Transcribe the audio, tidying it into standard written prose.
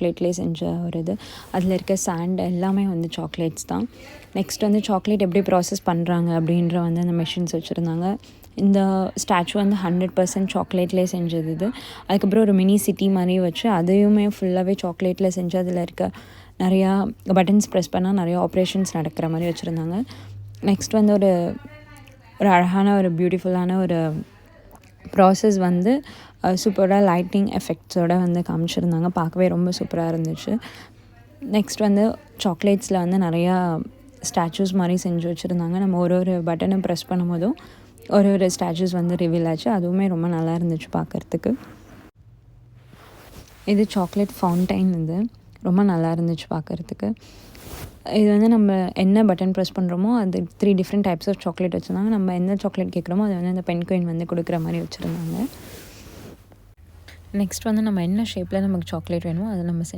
சாக்லேட்லேயே செஞ்ச ஒரு இது. அதில் இருக்க சாண்ட் எல்லாமே வந்து சாக்லேட்ஸ் தான். நெக்ஸ்ட் வந்து சாக்லேட் எப்படி ப்ராசஸ் பண்ணுறாங்க அப்படின்ற வந்து அந்த மெஷின்ஸ் வச்சுருந்தாங்க. இந்த ஸ்டாச்சு வந்து 100% சாக்லேட்லேயே செஞ்சது இது. அதுக்கப்புறம் ஒரு மினி சிட்டி மாதிரி வச்சு அதையுமே ஃபுல்லாகவே சாக்லேட்டில் செஞ்சு அதில் இருக்க நிறையா பட்டன்ஸ் ப்ரெஸ் பண்ணால் நிறையா ஆப்ரேஷன்ஸ் நடக்கிற மாதிரி வச்சுருந்தாங்க. நெக்ஸ்ட் வந்து ஒரு அழகான ஒரு பியூட்டிஃபுல்லான ஒரு ப்ராசஸ் வந்து சூப்பராக லைட்டிங் எஃபெக்ட்ஸோடு வந்து காமிச்சிருந்தாங்க. பார்க்கவே ரொம்ப சூப்பராக இருந்துச்சு. நெக்ஸ்ட் வந்து சாக்லேட்ஸில் வந்து நிறையா ஸ்டாச்சூஸ் மாதிரி செஞ்சு வச்சுருந்தாங்க. நம்ம ஒரு பட்டனை ப்ரெஸ் பண்ணும்போதும் ஒரு ஸ்டாச்சூஸ் வந்து ரிவீல் ஆச்சு. அதுவுமே ரொம்ப நல்லா இருந்துச்சு பார்க்குறதுக்கு. இது சாக்லேட் ஃபவுண்டைன். இது ரொம்ப நல்லா இருந்துச்சு பார்க்குறதுக்கு. இது வந்து நம்ம என்ன பட்டன் ப்ரெஸ் பண்ணுறோமோ அது 3 டிஃப்ரெண்ட் டைப்ஸ் ஆஃப் சாக்லேட் வச்சுருந்தாங்க. நம்ம எந்த சாக்லேட் கேட்குறோமோ அதை வந்து அந்த பென்குயின் வந்து கொடுக்குற மாதிரி வச்சுருந்தாங்க. நெக்ஸ்ட் வந்து நம்ம என்ன ஷேப்பில் நமக்கு சாக்லேட் வேணுமோ அதை நம்ம